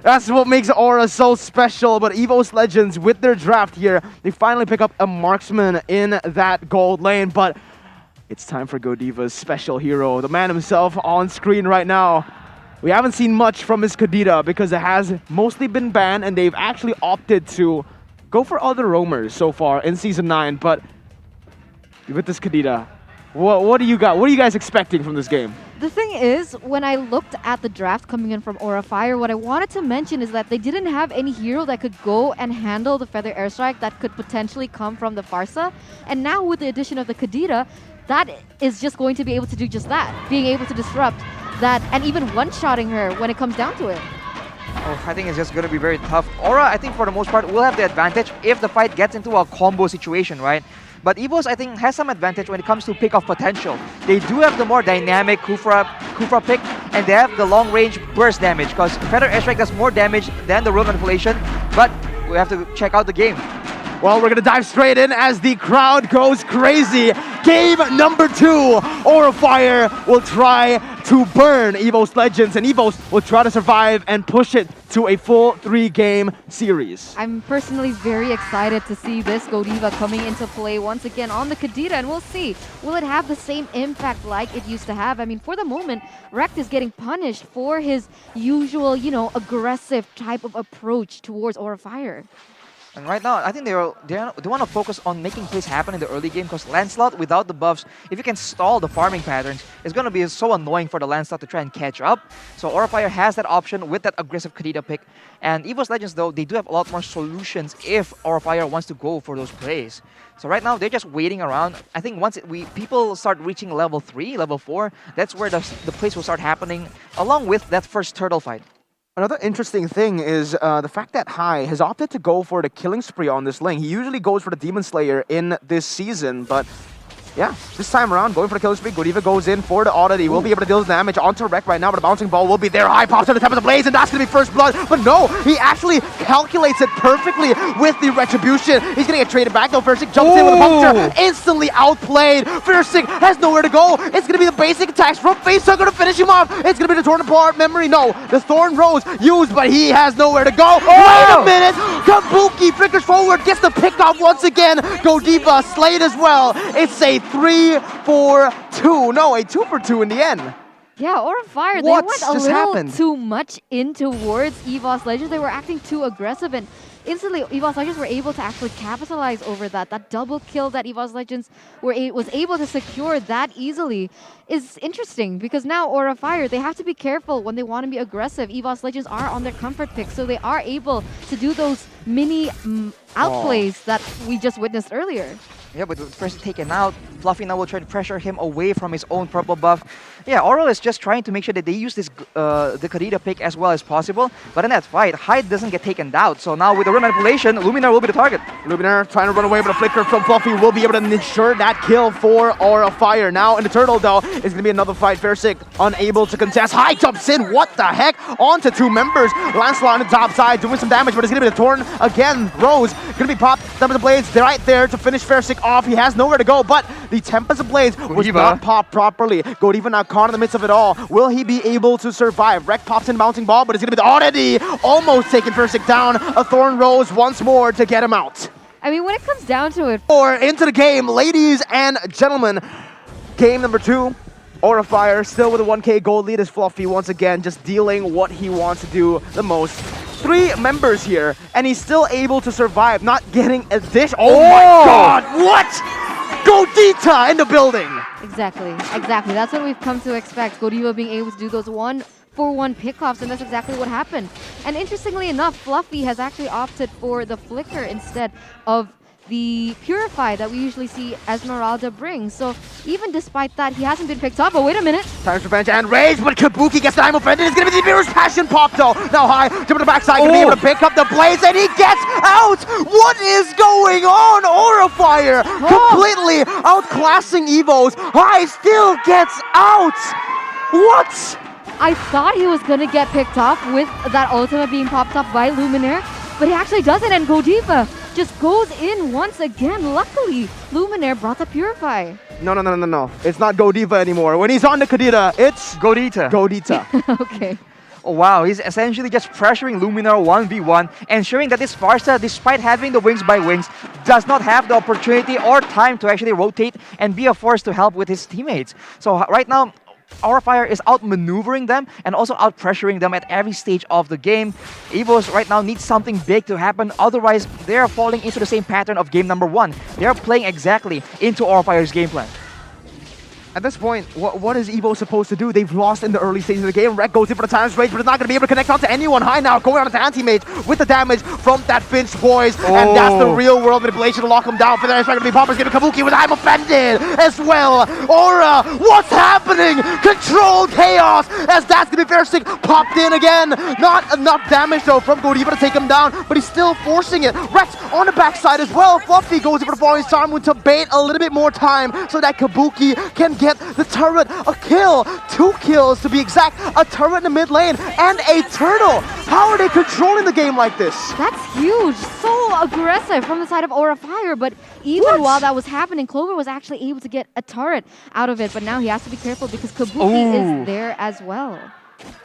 That's what makes Aura so special. But EVOS Legends, with their draft here, they finally pick up a marksman in that gold lane. But it's time for Godiva's special hero, the man himself on screen right now. We haven't seen much from his Kadita because it has mostly been banned, and they've actually opted to go for other roamers so far in Season 9. But with this Kadita, what do you got? What are you guys expecting from this game? The thing is, when I looked at the draft coming in from Aura Fire, what I wanted to mention is that they didn't have any hero that could go and handle the Feather Airstrike that could potentially come from the Farsa. And now with the addition of the Kadita, that is just going to be able to do just that, being able to disrupt that and even one-shotting her when it comes down to it. Oh, I think it's just going to be very tough. Aura, I think for the most part, will have the advantage if the fight gets into a combo situation, right? But EVOS, I think, has some advantage when it comes to pick-off potential. They do have the more dynamic Kufra pick, and they have the long-range burst damage, because Feather Airstrike does more damage than the Rogue Manipulation, but we have to check out the game. Well, we're gonna dive straight in as the crowd goes crazy. Game number 2, Aura Fire will try to burn EVOS Legends, and EVOS will try to survive and push it to a full 3-game series. I'm personally very excited to see this Godiva coming into play once again on the Kadita, and we'll see. Will it have the same impact like it used to have? I mean, for the moment, Rekt is getting punished for his usual, aggressive type of approach towards Aura Fire. And right now, I think they want to focus on making plays happen in the early game, because Lancelot, without the buffs, if you can stall the farming patterns, it's going to be so annoying for the Lancelot to try and catch up. So Aura Fire has that option with that aggressive Kadita pick. And EVOS Legends, though, they do have a lot more solutions if Aura Fire wants to go for those plays. So right now, they're just waiting around. I think once people start reaching level 3, level 4, that's where the plays will start happening, along with that first turtle fight. Another interesting thing is the fact that Hai has opted to go for the killing spree on this lane. He usually goes for the Demon Slayer in this season, but yeah, this time around, going for the killing spree, Godiva goes in for the audit. He will be able to deal damage onto Rekt right now, but the bouncing ball will be there. Hai pops to the top of the blaze, and that's going to be first blood. But no, he actually calculates it perfectly with the retribution. He's going to get traded back, though. Fursic jumps in with a puncture, instantly outplayed. Fursic has nowhere to go. It's going to be the basic attacks from Face going to finish him off. It's going to be the Torn Apart memory. No, the Thorn Rose used, but he has nowhere to go. Wait a minute. Kabuki flickers forward, gets the pick off once again. Godiva slayed as well. It's a 3-for-2. No, a 2-for-2 in the end. Yeah, Aura Fire, What they went just a little happened? too much in towards EVOS Legends. They were acting too aggressive, and instantly EVOS Legends were able to actually capitalize over that. That double kill that EVOS Legends was able to secure that easily is interesting, because now Aura Fire, they have to be careful when they want to be aggressive. EVOS Legends are on their comfort pick, so they are able to do those mini outplays that we just witnessed earlier. Yeah, but with first taken out, Fluffy now will try to pressure him away from his own purple buff. Yeah, Oral is just trying to make sure that they use this the Kadita pick as well as possible. But in that fight, Hyde doesn't get taken out. So now with the Room Manipulation, Luminar will be the target. Luminar trying to run away, but a flicker from Fluffy will be able to ensure that kill for Aura Fire. Now in the turtle, though, it's going to be another fight. Fursic unable to contest. Hyde jumps in. What the heck? Onto 2 members. Lancelot on the top side doing some damage, but it's going to be the Torn again. Rose going to be popped. Tempest of Blades, they're right there to finish Fursic off. He has nowhere to go, but the Tempest of Blades was not popped properly. Godiva now caught in the midst of it all. Will he be able to survive? Rekt pops in bouncing ball, but it's going to be the already almost taking Fursic down. A Thorn Rose once more to get him out. I mean, when it comes down to it... Or into the game, ladies and gentlemen. Game number 2. Aura Fire still with a 1k gold lead as Fluffy once again just dealing what he wants to do the most. 3 members here, and he's still able to survive, not getting a dish. Oh my god, what? Godita in the building! Exactly. That's what we've come to expect. Godiva being able to do those 1-for-1 pickoffs, and that's exactly what happened. And interestingly enough, Fluffy has actually opted for the Flicker instead of the Purify that we usually see Esmeralda bring. So even despite that, he hasn't been picked up. But wait a minute. Times Revenge and Rage, but Kabuki gets the I'm offended. It's going to be the Mirror's Passion pop though. Now High, jump to the backside, going to be able to pick up the Blaze, and he gets out! What is going on? Aura Fire completely outclassing EVOS. High still gets out! What? I thought he was going to get picked off with that ultimate being popped up by Luminaire, but he actually doesn't, and Godiva just goes in once again. Luckily, Luminaire brought the Purify. No. It's not Godiva anymore. When he's on the Kadita, it's Godita. Godita. Okay. Oh wow, he's essentially just pressuring Luminar 1v1, ensuring that this Farsa, despite having the wings by wings, does not have the opportunity or time to actually rotate and be a force to help with his teammates. So right now, Aura Fire is outmaneuvering them and also out-pressuring them at every stage of the game. EVOS right now needs something big to happen, otherwise they're falling into the same pattern of game number 1. They're playing exactly into Aura Fire's game plan. At this point, what is EVO supposed to do? They've lost in the early stages of the game. Rek goes in for the times range, but is not going to be able to connect onto anyone. High now, going on to anti-mage with the damage from that Finch boys. And that's the real-world manipulation to lock him down. For the next round, going to be Poppers giving Kabuki with I'm offended as well. Aura, what's happening? Controlled chaos as that's going to be Fairstick popped in again. Not enough damage though from Godiva to take him down, but he's still forcing it. Rex on the backside as well. Fluffy goes in for the falling Sarmoon to bait a little bit more time so that Kabuki can get the turret a kill. 2 kills to be exact. A turret in the mid lane and a turtle. How are they controlling the game like this? That's huge. So aggressive from the side of Aura Fire, but even while that was happening, Clover was actually able to get a turret out of it, but now he has to be careful because Kabuki is there as well.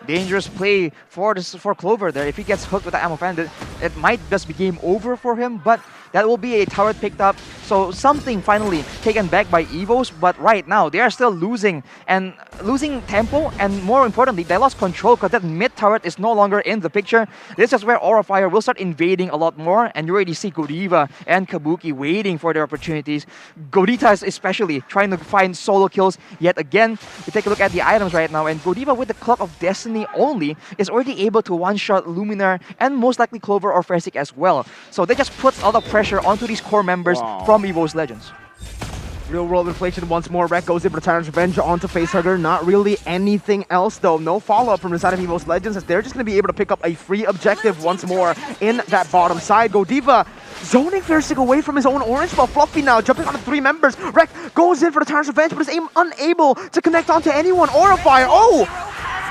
Dangerous play for Clover there. If he gets hooked with the ammo fan, it might just be game over for him, but that will be a turret picked up. So something finally taken back by EVOS, but right now they are still losing tempo, and more importantly, they lost control because that mid turret is no longer in the picture. This is where Aura Fire will start invading a lot more, and you already see Godiva and Kabuki waiting for their opportunities. Godiva is especially trying to find solo kills yet again. We take a look at the items right now, and Godiva with the Clock of Destiny only is already able to one-shot Luminar and most likely Clover or Fresic as well. So they just put a lot of pressure onto these core members from EVOS Legends. Real world inflation once more. Rek goes in for Tyrant's Revenge onto Facehugger. Not really anything else though. No follow-up from the side of EVOS Legends as they're just going to be able to pick up a free objective once more in that bottom side. Godiva zoning Fairstick away from his own orange buff. Fluffy now jumping onto 3 members. Rek goes in for the Tyrant's Revenge but is unable to connect onto anyone. Aura Fire. Oh!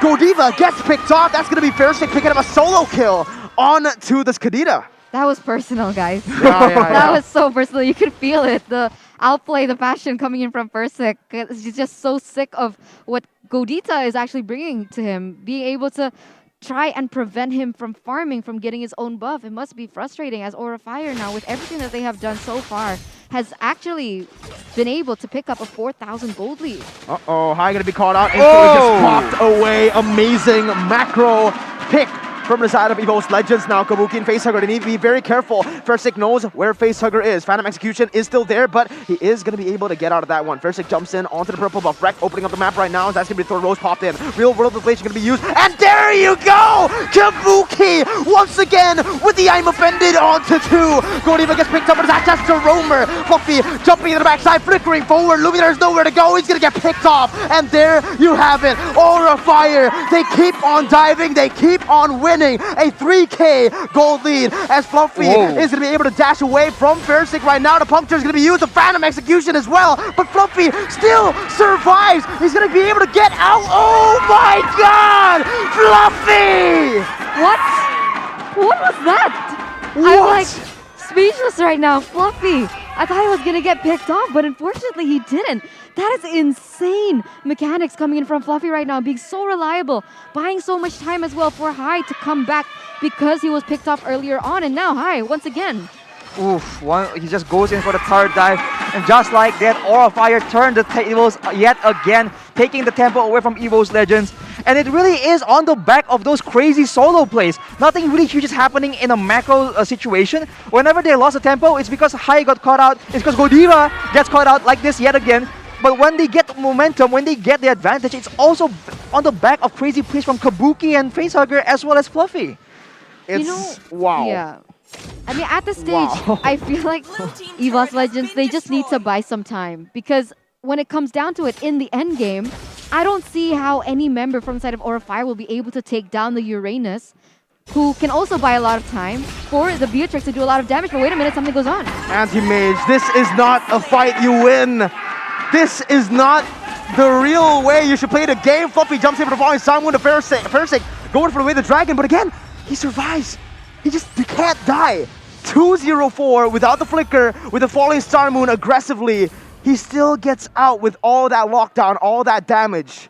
Godiva gets picked off. That's going to be Fairstick picking up a solo kill onto this Kadita. That was personal, guys. Yeah. That was so personal. You could feel it. The outplay, the passion coming in from Fairstick. He's just so sick of what Godita is actually bringing to him. Being able to try and prevent him from farming, from getting his own buff. It must be frustrating as Aura Fire now, with everything that they have done so far, has actually been able to pick up a 4,000 gold lead. Uh-oh, High gonna be caught out. Instantly just popped away. Amazing macro pick from the side of EVOS Legends now. Kabuki and Facehugger, they need to be very careful. Fairstick knows where Facehugger is. Phantom Execution is still there, but he is going to be able to get out of that one. Fairstick jumps in onto the purple buff. Rek opening up the map right now. That's going to be Thor Rose popped in. Real world inflation going to be used. And there you go! Kabuki once again with the I'm offended onto 2. Godiva gets picked up, but it's just a roamer. Fluffy jumping to the backside, flickering forward. Luminar's nowhere to go. He's going to get picked off. And there you have it. Aura Fire. They keep on diving. They keep on winning. A 3K gold lead as Fluffy is going to be able to dash away from Fairstick right now. The puncture is going to be used. The Phantom Execution as well. But Fluffy still survives. He's going to be able to get out. Oh my god! Fluffy! What was that? What? I'm like speechless right now. Fluffy. I thought he was going to get picked off, but unfortunately he didn't. That is insane mechanics coming in from Fluffy right now, being so reliable, buying so much time as well for High to come back because he was picked off earlier on, and now High once again. Oof, he just goes in for the third dive, and just like that, Aura Fire turned the tables yet again, taking the tempo away from EVOS Legends. And it really is on the back of those crazy solo plays. Nothing really huge is happening in a macro situation. Whenever they lost the tempo, it's because High got caught out, it's because Godiva gets caught out like this yet again. But when they get momentum, when they get the advantage, it's also on the back of crazy plays from Kabuki and Facehugger as well as Fluffy. Wow. Yeah. I mean, at this stage, I feel like EVOS Legends, they just need to buy some time. Because when it comes down to it, in the end game, I don't see how any member from the side of Aura Fire will be able to take down the Uranus, who can also buy a lot of time for the Beatrix to do a lot of damage. But wait a minute, something goes on. Anti-Mage, this is not a fight you win. This is not the real way you should play the game. Fluffy jumps in for the falling Sarmoon to Fairstick, going for the way of the dragon, but again, he survives. He can't die. 2-0-4 without the flicker, with the falling Sarmoon aggressively. He still gets out with all that lockdown, all that damage.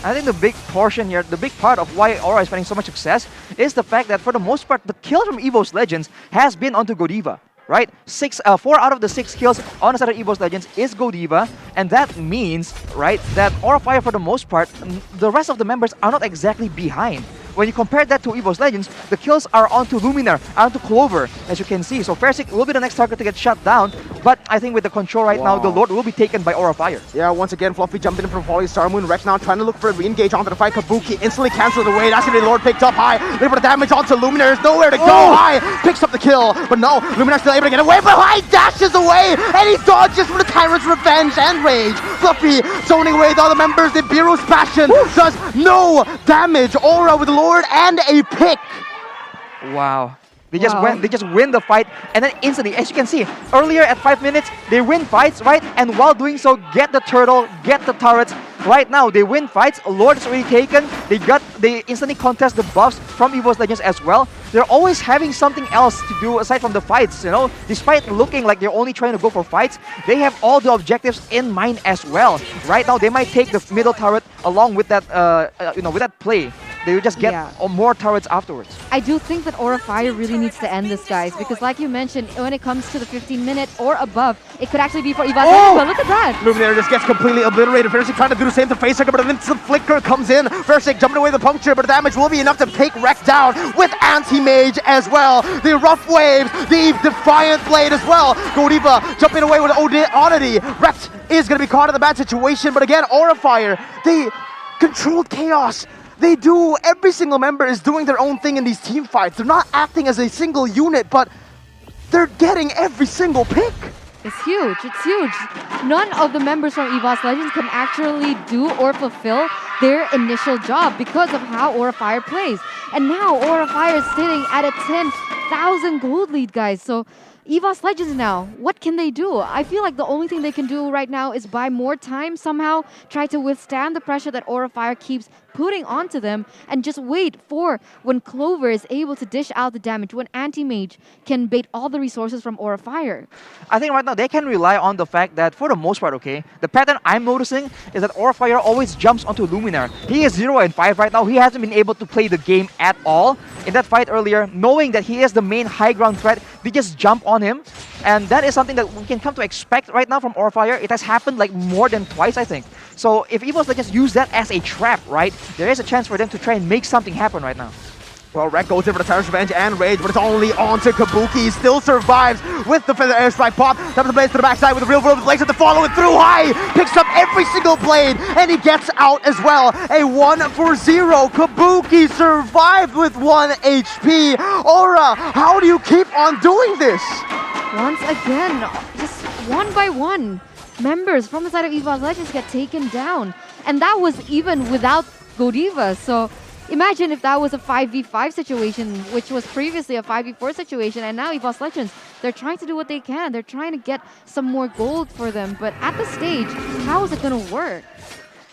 I think the big portion here, the big part of why Aura is finding so much success is the fact that for the most part, the kills from EVOS Legends has been onto Godiva. Right? 4 out of the 6 kills on the side of EVOS Legends is Godiva, and that means, right, that Aura Fire for the most part, the rest of the members are not exactly behind. When you compare that to EVOS Legends, the kills are onto Luminar, onto Clover, as you can see. So Fairsick will be the next target to get shut down, but I think with the control right now, the Lord will be taken by Aura Fire. Yeah, once again, Fluffy jumped in from Volley. Star Moon Rex now trying to look for a re-engage onto the fight. Kabuki instantly cancels away. That's gonna be Lord picked up high. Little bit of damage onto Luminar. There's nowhere to go. High picks up the kill, but no, Luminar's still able to get away, but High dashes away, and he dodges from the Tyrant's Revenge and Rage. Fluffy zoning away the other members. The Bureau's Passion does no damage. Aura with Lord and a pick. Wow. They just win the fight, and then instantly, as you can see, earlier at 5 minutes, they win fights, right? And while doing so, get the turtle, get the turrets. Right now, they win fights. Lord is already taken. They instantly contest the buffs from EVOS Legends as well. They're always having something else to do aside from the fights, you know? Despite looking like they're only trying to go for fights, they have all the objectives in mind as well. Right now, they might take the middle turret along with that, with that play. They will just get more turrets afterwards. I do think that Aura Fire really needs to end this, guys, because like you mentioned, when it comes to the 15-minute or above, it could actually be for EVOS. But look at that! Luminaire just gets completely obliterated. Fairsick trying to do the same to Facehugger, but an instant flicker comes in. Fairsick jumping away the puncture, but the damage will be enough to take Rex down with Anti-Mage as well. The Rough Waves, the Defiant Blade as well. Godiva jumping away with Oddity. Rex is going to be caught in the bad situation, but again, Aura Fire, they controlled chaos. They do, every single member is doing their own thing in these team fights. They're not acting as a single unit, but they're getting every single pick. It's huge, it's huge. None of the members from EVOS Legends can actually do or fulfill their initial job because of how Aura Fire plays. And now Aura Fire is sitting at a 10,000 gold lead, guys. So EVOS Legends now, what can they do? I feel like the only thing they can do right now is buy more time somehow, try to withstand the pressure that Aura Fire keeps putting onto them, and just wait for when Clover is able to dish out the damage, when Anti-Mage can bait all the resources from Aura Fire. I think right now they can rely on the fact that, for the most part, okay, the pattern I'm noticing is that Aura Fire always jumps onto Luminar. He is 0 and 5 right now. He hasn't been able to play the game at all. In that fight earlier, knowing that he is the main high ground threat, they just jump on him. And that is something that we can come to expect right now from Aura Fire. It has happened like more than twice, I think. So if EVOS Legends use that as a trap, right, there is a chance for them to try and make something happen right now. Well, Rek goes in for the Tyrant's Revenge and Rage, but it's only onto Kabuki. He still survives with the Feather Airstrike pop. Taps the blades to the backside with the real world legs to follow it through. High picks up every single blade, and he gets out as well. A 1-for-0. Kabuki survived with 1 HP. Aura, how do you keep on doing this? Once again, just one by one, members from the side of EVOS Legends get taken down. And that was even without Godiva. So imagine if that was a 5v5 situation, which was previously a 5v4 situation, and now EVOS Legends, they're trying to do what they can. They're trying to get some more gold for them. But at this stage, how is it going to work?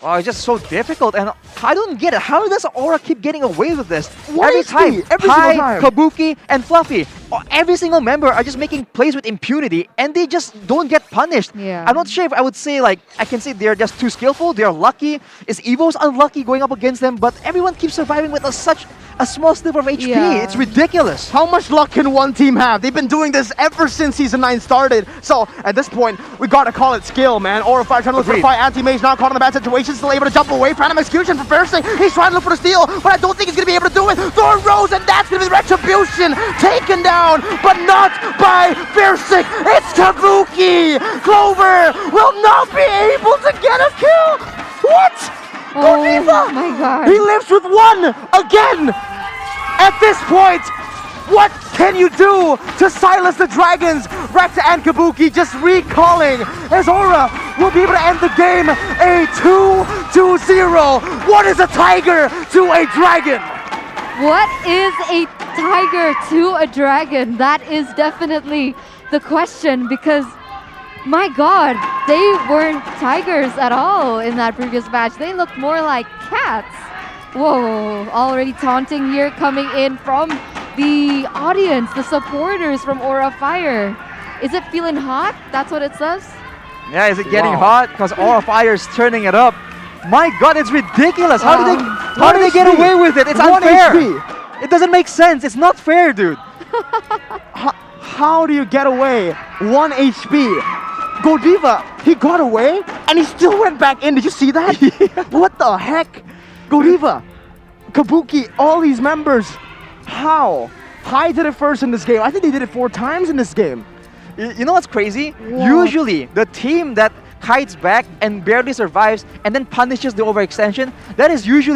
Oh, it's just so difficult, and I don't get it. How does Aura keep getting away with this? Every time, single time. Kabuki, and Fluffy, every single member are just making plays with impunity, and they just don't get punished. Yeah. I'm not sure if I would say, like, I can say they're just too skillful, they're lucky. Is EVOS unlucky going up against them? But everyone keeps surviving with such a small sliver of HP. Yeah. It's ridiculous. How much luck can one team have? They've been doing this ever since Season 9 started. So, at this point, we gotta call it skill, man. Aura Fire trying to look for a fight. Anti-Mage now caught in a bad situation, still able to jump away. Phantom Execution for Fairsick. He's trying to look for the steal, but I don't think he's gonna be able to do it. Thorn Rose, and that's gonna be the Retribution. Taken down, but not by Fairsick. It's Kabuki. Clover will not be able to get a kill. What? Godiva! Oh my god. He lives with 1 again! At this point, what can you do to silence the dragons? Rex and Kabuki just recalling as Aura will be able to end the game a 2-0. What is a tiger to a dragon? What is a tiger to a dragon? That is definitely the question, because my god, they weren't tigers at all in that previous match. They looked more like cats. Whoa, already taunting here coming in from the audience, the supporters from Aura Fire. Is it feeling hot? That's what it says? Yeah, is it getting hot? Because Aura Fire is turning it up. My God, it's ridiculous. How do they get 1 away with it? It's 1 unfair. HP. It doesn't make sense. It's not fair, dude. How do you get away? 1 HP. Godiva, he got away and he still went back in. Did you see that? What the heck? Godiva, Kabuki, all these members. How? High did it first in this game. I think they did it 4 times in this game. You know what's crazy? What? Usually, the team that kites back and barely survives and then punishes the overextension, that is usually